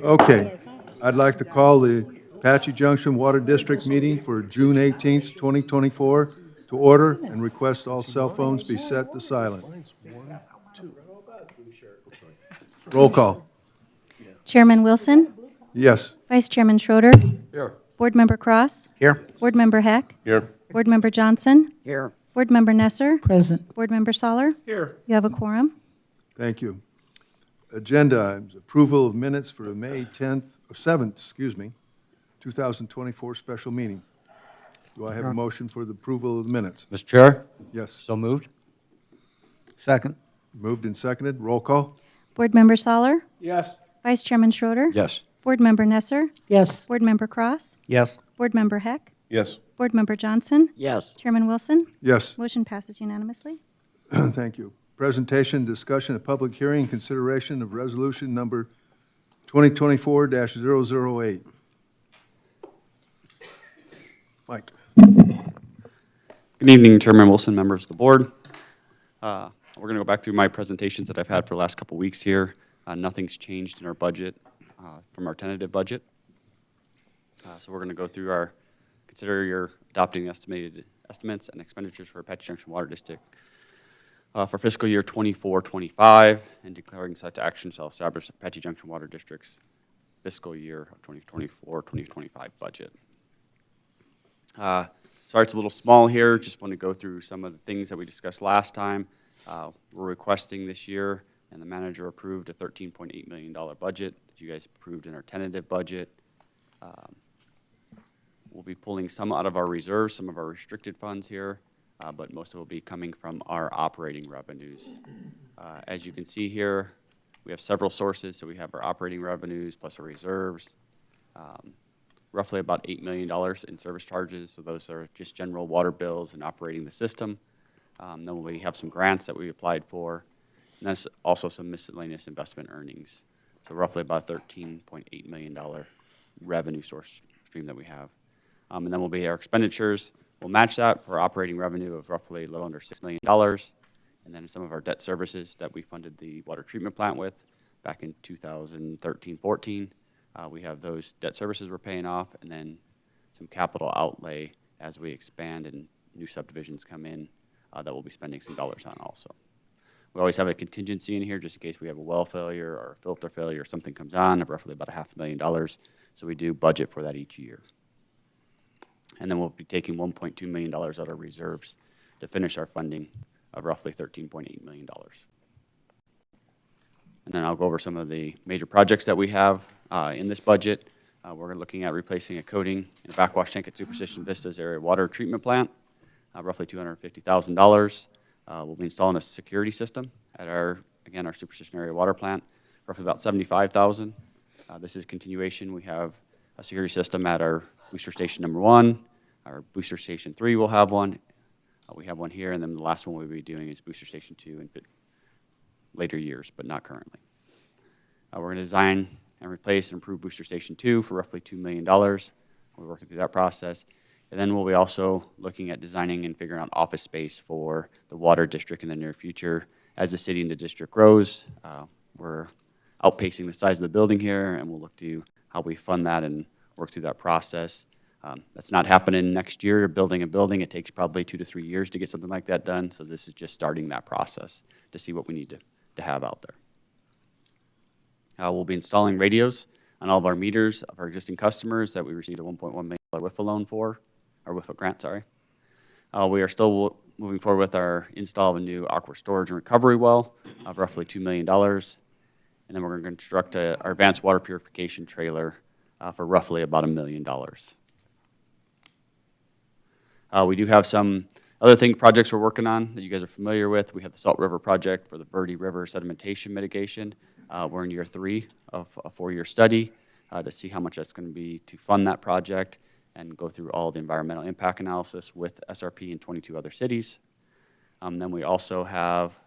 Okay, I'd like to call the Apache Junction Water District meeting for June 18th, 2024 to order and request all cell phones be set to silent. Roll call. Chairman Wilson, Yes. Vice Chairman Schroeder, Here. Board Member Cross, Here. Board Member Heck, Here. Board Member Johnson, Here. Board Member Nesser, Present. Board Member Soller. Here. You have a quorum. Thank you. Agenda items, approval of minutes for the May 10th, or 7th, 2024 special meeting. Do I have a motion for the approval of the minutes? Mr. Chair, Yes. so moved. Second. Moved and seconded. Roll call. Board Member Soller, Yes. Vice Chairman Schroeder, Yes. Board Member Nesser, Yes. Board Member Cross, Yes. Board Member Heck, Yes. Board Member Johnson, Yes. Chairman Wilson. Yes. Motion passes unanimously. Thank you. Presentation, discussion, and public hearing, consideration of resolution number 2024-008. Mike. Good evening, Chairman Wilson, members of the board. We're going to go back through my presentations that I've had for the last couple weeks here. Nothing's changed in our budget from our tentative budget. So we're going to go through consider your adopting estimated estimates and expenditures for Apache Junction Water District for fiscal year 24-25 and declaring such action shall establish Apache Junction Water District's fiscal year of 2024-2025 budget. Sorry it's a little small here, just want to go through some of the things that we discussed last time. We're requesting this year, and the manager approved a $13.8 million budget that you guys approved in our tentative budget. We'll be pulling some out of our reserves, some of our restricted funds here, but most of it will be coming from our operating revenues. As you can see here, we have several sources, so we have our operating revenues plus our reserves. Roughly about $8 million in service charges, so those are just general water bills and operating the system. Then we have some grants that we applied for, and that's also some miscellaneous investment earnings. So roughly about $13.8 million revenue source stream that we have. And then will be our expenditures. We'll match that for operating revenue of roughly a little under $6 million. And then some of our debt services that we funded the water treatment plant with back in 2013-14. We have those debt services we're paying off, and then some capital outlay as we expand and new subdivisions come in that we'll be spending some dollars on also. We always have a contingency in here just in case we have a well failure or a filter failure or something comes on of roughly about $500,000. So we do budget for that each year. And then we'll be taking $1.2 million out of reserves to finish our funding of roughly $13.8 million. And then I'll go over some of the major projects that we have in this budget. We're looking at replacing a coating and a backwash tank at Superstition Vista's area water treatment plant, roughly $250,000. We'll be installing a security system at our Superstition area water plant, roughly about $75,000. This is a continuation. We have a security system at our booster station number 1. Our booster station 3 will have one. We have one here, and then the last one we'll be doing is booster station 2 in later years, but not currently. We're going to design and replace and improve booster station 2 for roughly $2 million. We're working through that process. And then we'll be also looking at designing and figuring out office space for the water district in the near future. As the city and the district grows, we're outpacing the size of the building here, and we'll look to how we fund that and work through that process. That's not happening next year, building a building. It takes probably 2 to 3 years to get something like that done, so this is just starting that process to see what we need to have out there. We'll be installing radios on all of our meters of our existing customers that we received a $1.1 million WIFA loan for, or WIFA grant, sorry. We are still moving forward with our install of a new aqua storage and recovery well of roughly $2 million. And then we're going to construct our advanced water purification trailer for roughly about $1 million. We do have some other projects we're working on that you guys are familiar with. We have the Salt River project for the Verde River sedimentation mitigation. We're in year 3 of a 4-year study to see how much that's going to be to fund that project and go through all the environmental impact analysis with SRP in 22 other cities. Then we also have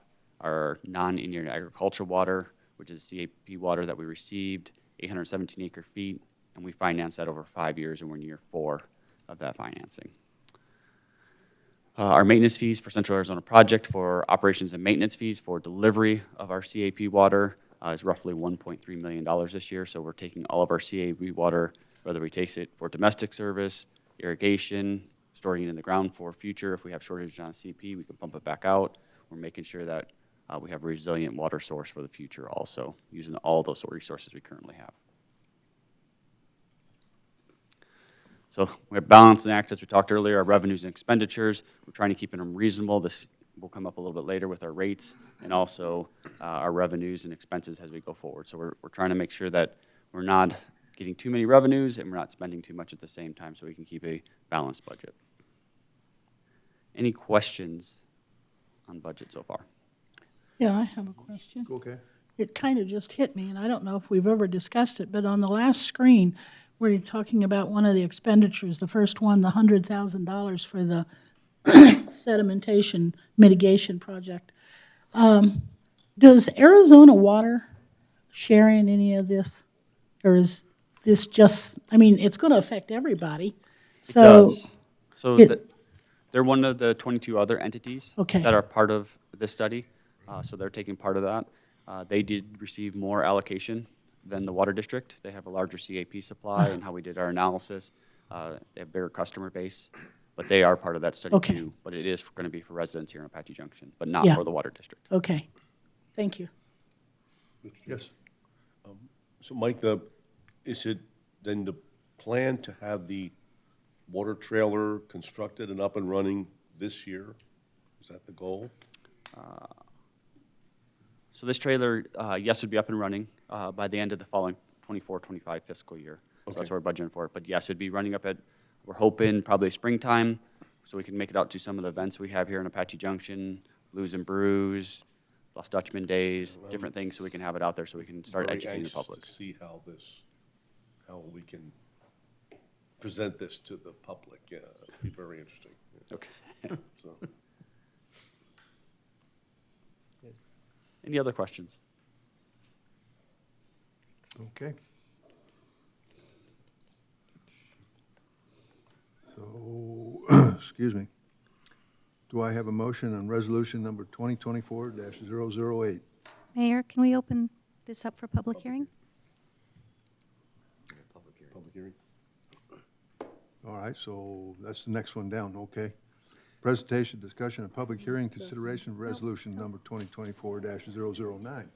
our non-Indian agricultural water, which is CAP water that we received, 817 acre feet, and we financed that over 5 years, and we're in year 4 of that financing. Our maintenance fees for Central Arizona project for operations and maintenance fees for delivery of our CAP water is roughly $1.3 million this year. So we're taking all of our CAV water, whether we take it for domestic service, irrigation, storing it in the ground for future. If we have shortage on CP, we can pump it back out. We're making sure that we have a resilient water source for the future also, using all those resources we currently have. So we have balance and access. We talked earlier, our revenues and expenditures. We're trying to keep them reasonable. This will come up a little bit later with our rates and also our revenues and expenses as we go forward. So we're trying to make sure that we're not getting too many revenues and we're not spending too much at the same time so we can keep a balanced budget. Any questions on budget so far? Yeah, I have a question. Okay. It kind of just hit me, and I don't know if we've ever discussed it, but on the last screen, where you're talking about one of the expenditures, the first one, the $100,000 for the sedimentation mitigation project. Does Arizona Water share in any of this? Or is this just, I mean, it's going to affect everybody. So, So it- they're one of the 22 other entities Okay. that are part of this study. So they're taking part of that. They did receive more allocation than the water district. They have a larger CAP supply, and how we did our analysis, they have a bigger customer base, but they are part of that study Okay. too. But it is going to be for residents here in Apache Junction, but not Yeah. for the water district. okay, thank you. Yes. So Mike, is it then the plan to have the water trailer constructed and up and running this year? Is that the goal? So this trailer, yes, would be up and running by the end of the following 24-25 fiscal year. So that's Okay. what we're budgeting for. But yes, it'd be running up at, we're hoping probably springtime, so we can make it out to some of the events we have here in Apache Junction, Blues and Brews, Lost Dutchman Days, different things, so we can have it out there so we can start Very educating the anxious public. to see how we can present this to the public. Yeah, it'll be very interesting. Okay. So, Any other questions? Okay. So, excuse me. Do I have a motion on resolution number 2024-008? Mayor, can we open this up for public hearing? public hearing? All right, so that's the next one down, okay. Presentation, discussion, and public hearing, consideration of resolution number 2024-009.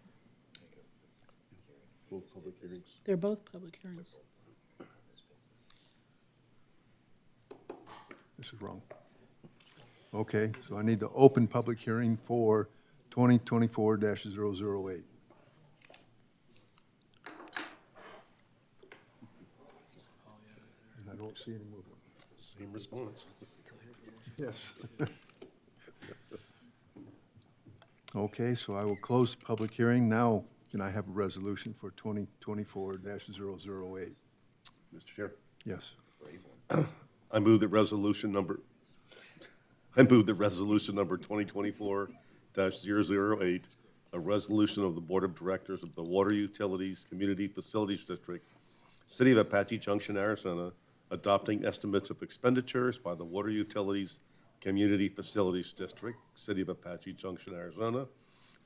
Both public hearings. They're both public hearings. This is wrong. Okay, so I need to open public hearing for 2024-008. And I don't see any movement. Same response. Yes. Okay, so I will close the public hearing. Now, can I have a resolution for 2024-008? Mr. Chair, Yes. I move that resolution number 2024-008, a resolution of the Board of Directors of the Water Utilities Community Facilities District, City of Apache Junction, Arizona, adopting estimates of expenditures by the Water Utilities Community Facilities District, City of Apache Junction, Arizona,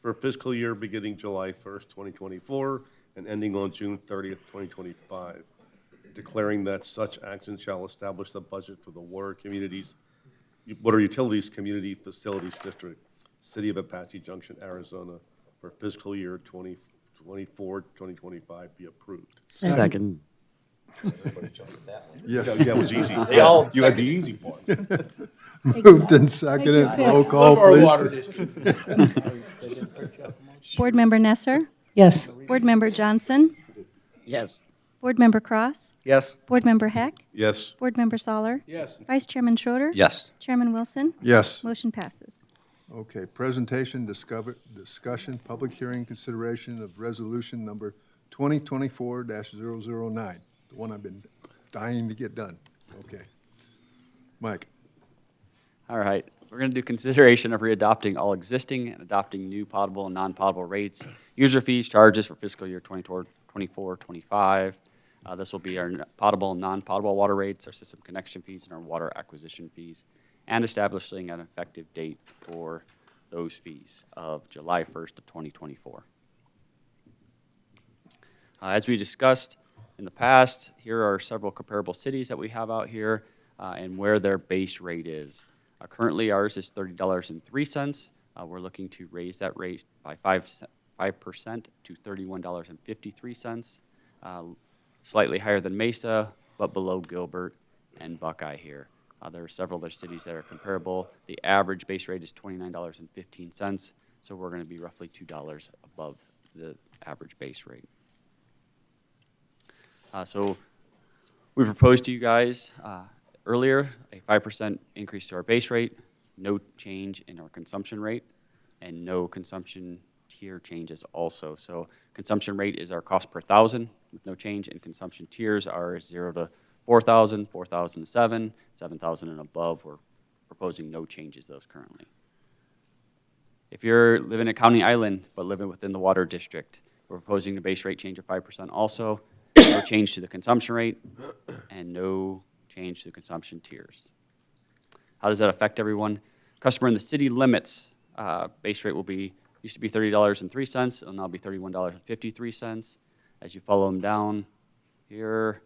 for fiscal year beginning July 1st, 2024, and ending on June 30th, 2025, declaring that such action shall establish the budget for the Water Utilities Community Facilities District, City of Apache Junction, Arizona, for fiscal year 2024-2025 be approved. Second. Yes. That was easy. You had the easy part. Moved and seconded. Roll call, please. Board Member Nesser? Yes. Board Member Johnson? Yes. Board Member Cross? Yes. Board Member Heck? Yes. Board Member Soller? Yes. Vice Chairman Schroeder? Yes. Chairman Wilson? Yes. Motion passes. Okay, presentation, discussion, public hearing, consideration of resolution number 2024-009, the one I've been dying to get done. Okay. Mike? All right, we're going to do consideration of readopting all existing and adopting new potable and non-potable rates, user fees, charges for fiscal year 24-25. This will be our potable and non-potable water rates, our system connection fees, and our water acquisition fees, and establishing an effective date for those fees of July 1st of 2024. As we discussed in the past, here are several comparable cities that we have out here and where their base rate is. Currently, ours is $30.03. We're looking to raise that rate by 5% to $31.53, slightly higher than Mesa, but below Gilbert and Buckeye here. There are several other cities that are comparable. The average base rate is $29.15, so we're going to be roughly $2 above the average base rate. So we proposed to you guys earlier a 5% increase to our base rate, no change in our consumption rate, and no consumption tier changes also. So consumption rate is our cost per thousand with no change, and consumption tiers are 0 to 4,000, 4,000 to 7, 7,000 and above. We're proposing no changes those currently. If you're living in County Island but living within the water district, we're proposing the base rate change of 5% also, no change to the consumption rate, and no change to the consumption tiers. How does that affect everyone? Customer in the city limits base rate used to be $30.03, it'll now be $31.53. As you follow them down here,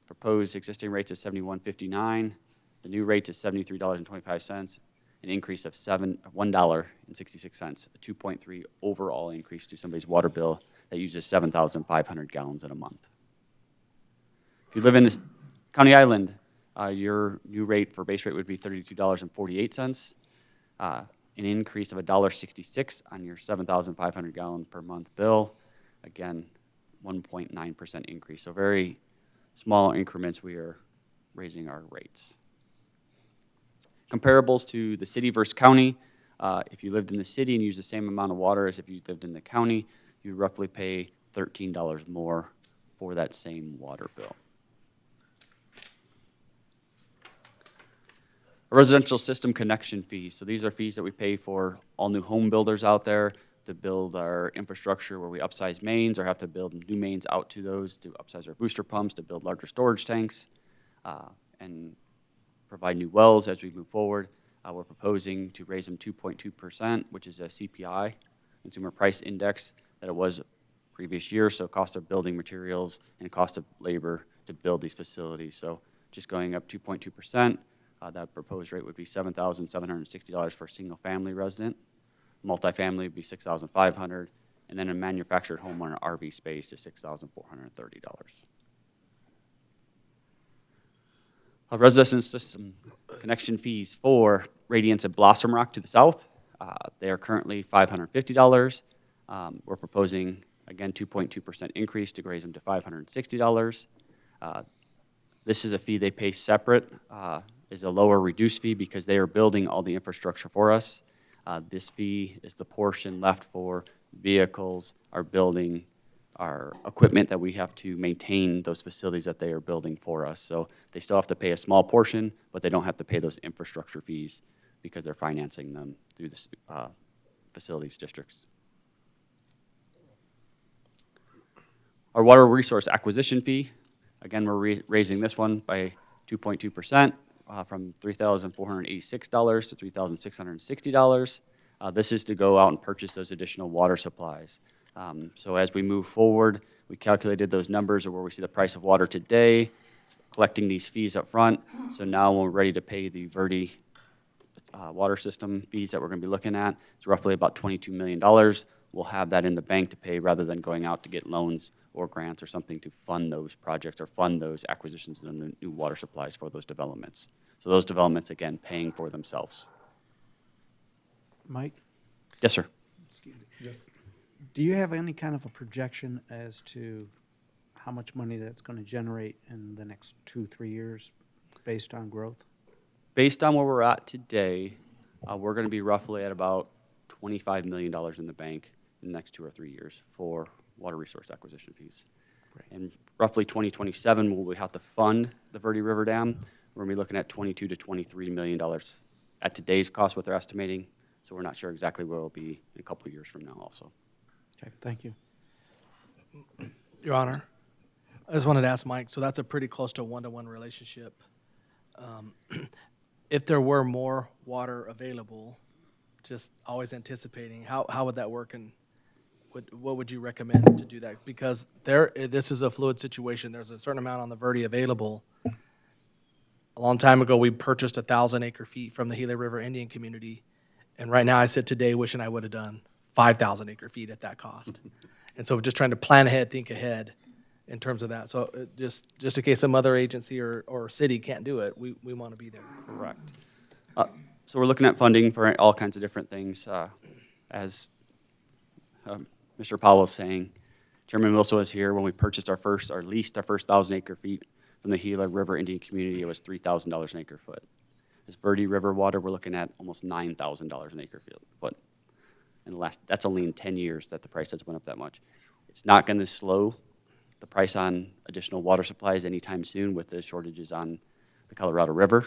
proposed existing rates is $71.59. The new rates is $73.25, an increase of $1.66, a 2.3 overall increase to somebody's water bill that uses 7,500 gallons in a month. If you live in this County Island, your new rate for base rate would be $32.48, an increase of $1.66 on your 7,500 gallon per month bill. Again, 1.9% increase. So very small increments we are raising our rates. Comparables to the city versus county, if you lived in the city and used the same amount of water as if you lived in the county, you roughly pay $13 more for that same water bill. Residential system connection fees. So these are fees that we pay for all new home builders out there to build our infrastructure where we upsize mains or have to build new mains out to those, to upsize our booster pumps, to build larger storage tanks, and provide new wells as we move forward. We're proposing to raise them 2.2%, which is a CPI, Consumer Price Index, that it was previous year, so cost of building materials and cost of labor to build these facilities. So just going up 2.2%. That proposed rate would be $7,760 for a single-family resident. Multifamily would be $6,500, and then a manufactured home or an RV space is $6,430. Residential system connection fees for Radiance and Blossom Rock to the south. They are currently $550. We're proposing, again, 2.2% increase to raise them to $560. This is a fee they pay separate. Is a lower reduced fee because they are building all the infrastructure for us. This fee is the portion left for vehicles, our building, our equipment that we have to maintain those facilities that they are building for us. So they still have to pay a small portion, but they don't have to pay those infrastructure fees because they're financing them through the facilities districts. Our water resource acquisition fee, again, we're raising this one by 2.2%. From $3,486 to $3,660. This is to go out and purchase those additional water supplies. So as we move forward, we calculated those numbers of where we see the price of water today, collecting these fees up front. So now when we're ready to pay the Verde water system fees that we're going to be looking at, it's roughly about $22 million. We'll have that in the bank to pay rather than going out to get loans or grants or something to fund those projects or fund those acquisitions of the new water supplies for those developments. So those developments, again, paying for themselves. Mike, Yes, sir. do you have any kind of a projection as to how much money that's going to generate in the next 2-3 years based on growth? Based on where we're at today, we're going to be roughly at about $25 million in the bank in the next 2 or 3 years for water resource acquisition fees. Great. And roughly 2027, will we have to fund the Verde River Dam? We're going to be looking at $22 to $23 million at today's cost, what they're estimating. So we're not sure exactly where it'll be in a couple of years from now also. Okay, thank you. Your Honor, I just wanted to ask Mike, so that's a pretty close to one-to-one relationship. If there were more water available, just always anticipating, how would that work in what would you recommend to do that? Because this is a fluid situation. There's a certain amount on the Verde available. A long time ago, we purchased 1,000 acre feet from the Gila River Indian community. And right now, I sit today wishing I would have done 5,000 acre feet at that cost. And so just trying to plan ahead, think ahead in terms of that. So just in case some other agency or city can't do it, we want to be there. Correct. So we're looking at funding for all kinds of different things. As Mr. Powell was saying, Chairman Wilson was here when we purchased or leased our first 1,000 acre feet from the Gila River Indian community. It was $3,000 an acre foot. This Verde River water, we're looking at almost $9,000 an acre foot. That's only in 10 years that the price has went up that much. It's not going to slow the price on additional water supplies anytime soon with the shortages on the Colorado River.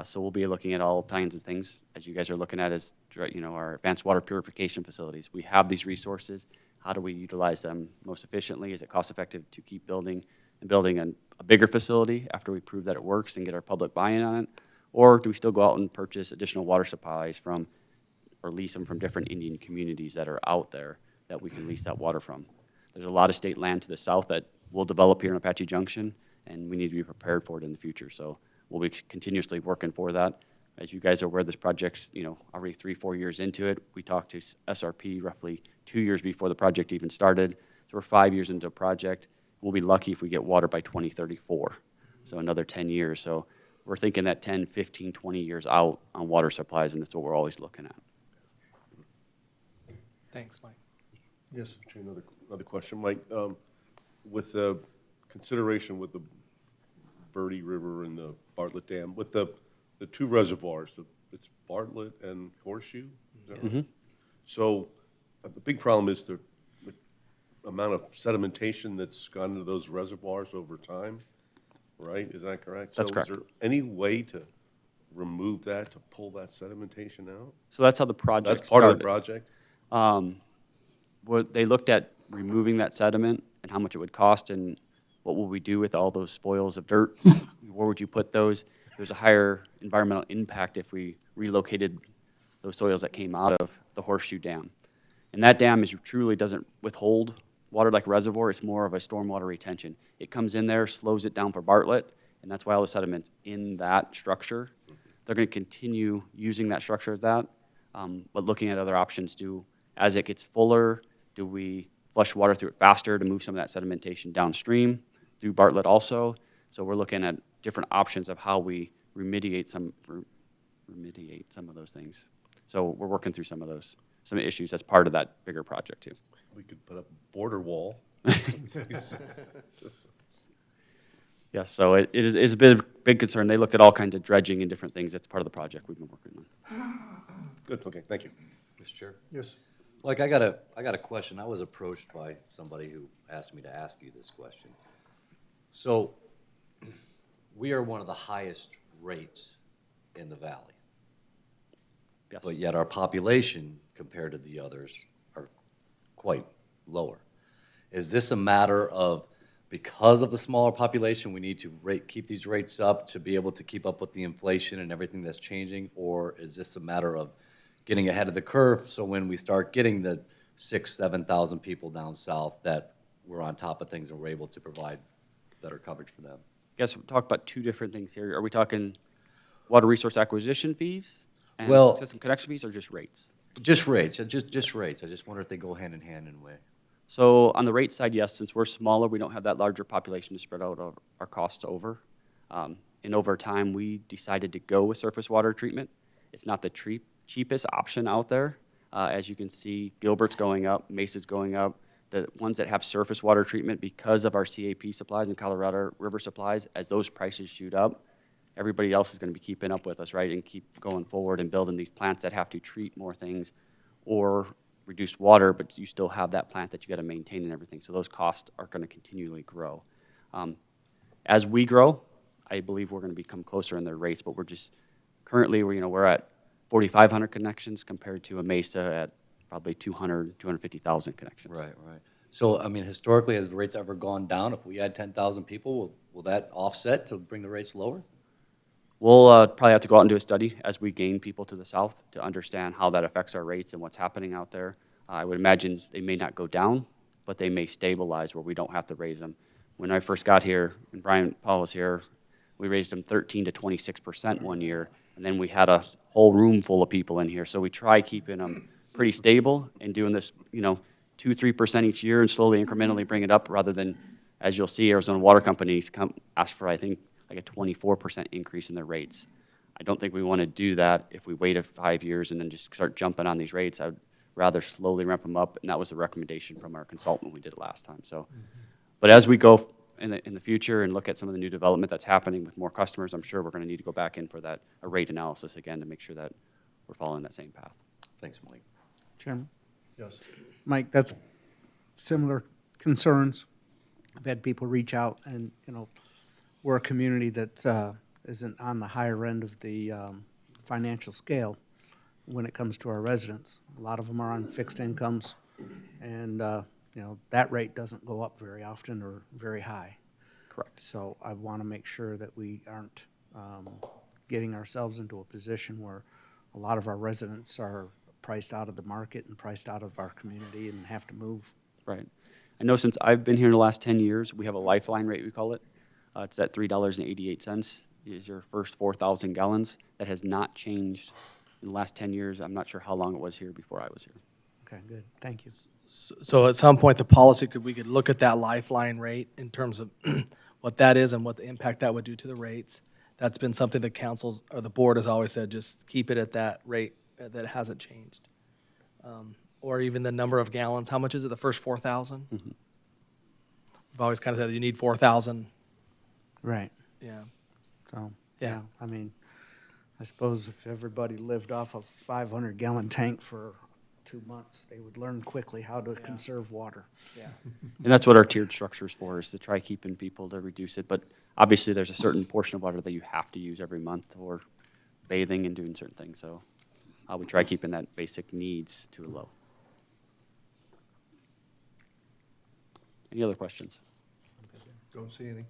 So we'll be looking at all kinds of things, as you guys are looking at, as our advanced water purification facilities. We have these resources. How do we utilize them most efficiently? Is it cost effective to keep building a bigger facility after we prove that it works and get our public buy-in on it? Or do we still go out and purchase additional water supplies or lease them from different Indian communities that are out there that we can lease that water from? There's a lot of state land to the south that will develop here in Apache Junction, and we need to be prepared for it in the future. So we'll be continuously working for that. As you guys are aware, this project's already 3-4 years into it. We talked to SRP roughly 2 years before the project even started. So we're 5 years into a project. We'll be lucky if we get water by 2034, so another 10 years. So we're thinking that 10, 15, 20 years out on water supplies, and that's what we're always looking at. Thanks, Mike. Yes. Another question, Mike. With the consideration with the Verde River and the Bartlett Dam, with the two reservoirs, it's Bartlett and Horseshoe? Is that right? So the big problem is the amount of sedimentation that's gone into those reservoirs over time, right? Is that correct? That's correct. So is there any way to remove that, to pull that sedimentation out? So that's how the project That's part of the started. project? They looked at removing that sediment and how much it would cost and what will we do with all those spoils of dirt? Where would you put those? There's a higher environmental impact if we relocated those soils that came out of the Horseshoe Dam. And that dam truly doesn't withhold water like a reservoir. It's more of a stormwater retention. It comes in there, slows it down for Bartlett, and that's why all the sediment's in that structure. They're going to continue using that structure as that, but looking at other options as it gets fuller, do we flush water through it faster to move some of that sedimentation downstream through Bartlett also? So we're looking at different options of how we remediate some of those things. So we're working through some issues as part of that bigger project too. We could put up a border wall. Yeah, so it is a big concern. They looked at all kinds of dredging and different things. That's part of the project we've been working on. Good, okay, thank you. Mr. Chair? Yes. Like, I got a question. I was approached by somebody who asked me to ask you this question. So, we are one of the highest rates in the valley. Yes. But yet our population, compared to the others, are quite lower. Is this a matter of, because of the smaller population, we need to keep these rates up to be able to keep up with the inflation and everything that's changing? Or is this a matter of getting ahead of the curve, so when we start getting the 6,000-7,000 people down south, that we're on top of things and we're able to provide better coverage for them? I guess we're talking about two different things here. Are we talking water resource acquisition fees and Well- system connection fees, or just rates? Just rates, just rates. I just wonder if they go hand in hand in a way. So on the rate side, yes, since we're smaller, we don't have that larger population to spread out our costs over. And over time, we decided to go with surface water treatment. It's not the cheapest option out there. As you can see, Gilbert's going up, Mesa's going up. The ones that have surface water treatment, because of our CAP supplies and Colorado River supplies, as those prices shoot up, everybody else is going to be keeping up with us, right, and keep going forward and building these plants that have to treat more things or reduce water, but you still have that plant that you got to maintain and everything. So those costs are going to continually grow. As we grow, I believe we're going to become closer in their rates, but currently we're at 4,500 connections compared to a Mesa at probably 200, 250,000 connections. Right. So, I mean, historically, has the rates ever gone down? If we had 10,000 people, will that offset to bring the rates lower? We'll probably have to go out and do a study as we gain people to the south to understand how that affects our rates and what's happening out there. I would imagine they may not go down, but they may stabilize where we don't have to raise them. When I first got here, and Brian Paul was here, we raised them 13 to 26% one year, and then we had a whole room full of people in here. So we try keeping them pretty stable and doing this, 2-3% each year and slowly incrementally bring it up rather than, as you'll see, Arizona Water Companies ask for, I think, like a 24% increase in their rates. I don't think we want to do that if we wait 5 years and then just start jumping on these rates. I would rather slowly ramp them up, and that was the recommendation from our consultant when we did it last time. So, but as we go in the future and look at some of the new development that's happening with more customers, I'm sure we're going to need to go back in for a rate analysis again to make sure that we're following that same path. Thanks, Mike. Chairman? Yes. Mike, that's similar concerns. I've had people reach out and, we're a community that isn't on the higher end of the financial scale when it comes to our residents. A lot of them are on fixed incomes, and, that rate doesn't go up very often or very high. Correct. So I want to make sure that we aren't getting ourselves into a position where a lot of our residents are priced out of the market and priced out of our community and have to move. Right. I know since I've been here in the last 10 years, we have a lifeline rate, we call it. It's at $3.88 is your first 4,000 gallons. That has not changed in the last 10 years. I'm not sure how long it was here before I was here. Okay, good. Thank you. So at some point, the policy, we could look at that lifeline rate in terms of what that is and what the impact that would do to the rates. That's been something the councils, or the board has always said, just keep it at that rate that hasn't changed. Or even the number of gallons. How much is it, the first 4,000? Mm-hmm. We've always kind of said you need 4,000. Right. Yeah. So, Yeah. yeah, I mean, I suppose if everybody lived off a 500-gallon tank for 2 months, they would learn quickly how to conserve water. Yeah. And that's what our tiered structure is for, is to try keeping people to reduce it. But obviously, there's a certain portion of water that you have to use every month or bathing and doing certain things. So we try keeping that basic needs to a low. Any other questions? Don't see any.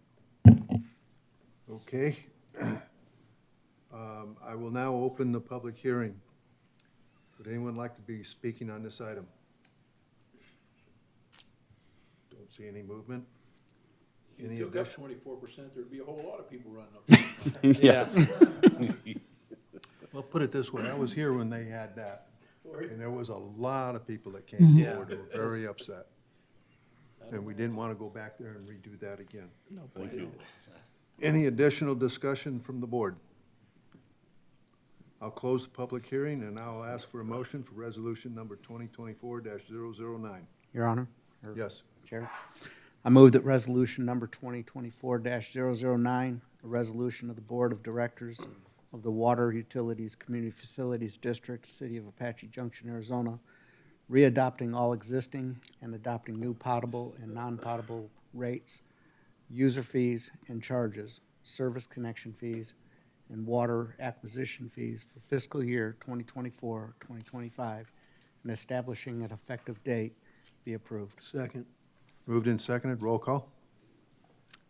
Okay. I will now open the public hearing. Would anyone like to be speaking on this item? Don't see any movement. Any Took up addition? 24%, there'd be a whole lot of people running up. Yes. Well, put it this way, I was here when they had that, and there was a lot of people that came Yeah. forward who were very upset. And we didn't want to go back there and redo that again. No point. Any additional discussion from the board? I'll close the public hearing, and I'll ask for a motion for resolution number 2024-009. Your Honor? or Yes. Chair? I move that resolution number 2024-009, a resolution of the Board of Directors of the Water Utilities Community Facilities District, City of Apache Junction, Arizona, readopting all existing and adopting new potable and non-potable rates, user fees and charges, service connection fees, and water acquisition fees for fiscal year 2024-2025, and establishing an effective date be approved. Second. Moved and seconded. Roll call.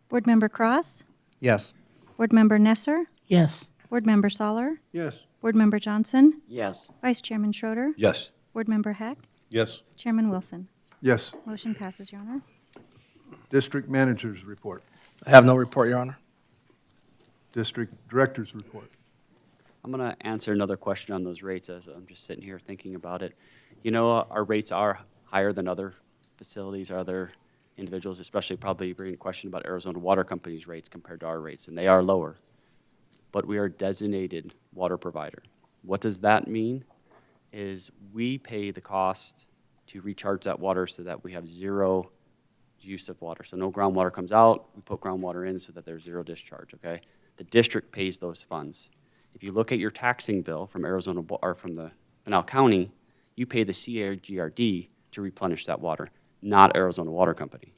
Board Member Cross, Yes. Board Member Nesser, Yes. Board Member Soller, Yes. Board Member Johnson, Yes. Vice Chairman Schroeder, Yes. Board Member Heck, Yes. Chairman Wilson. Yes. Motion passes, Your Honor. District Manager's Report. I have no report, Your Honor. District Director's Report. I'm going to answer another question on those rates as I'm just sitting here thinking about it. Our rates are higher than other facilities, other individuals, especially probably bringing a question about Arizona Water Company's rates compared to our rates, and they are lower. But we are a designated water provider. What does that mean? Is we pay the cost to recharge that water so that we have zero use of water. So no groundwater comes out, we put groundwater in so that there's zero discharge, okay? The district pays those funds. If you look at your taxing bill from Arizona, or from the Pinal County, you pay the CRGRD to replenish that water, not Arizona Water Company.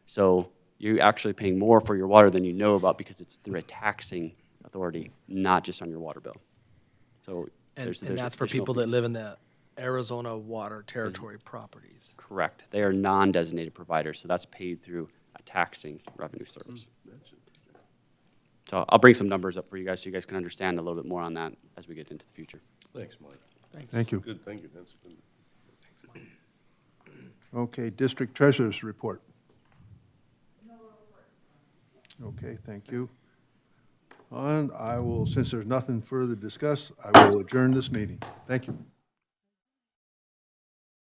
So you're actually paying more for your water than you know about because it's through a taxing authority, not just on your water bill. So And there's that's for additional people that fees. live in the Arizona Water Territory properties. Correct. They are non-designated providers, so that's paid through a taxing revenue service. So I'll bring some numbers up for you guys so you guys can understand a little bit more on that as we get into the future. Thanks, Mike. Thank you. Good, thank you. That's good. Okay, district treasurer's report. Okay, thank you. And I will, since there's nothing further to discuss, I will adjourn this meeting. Thank you.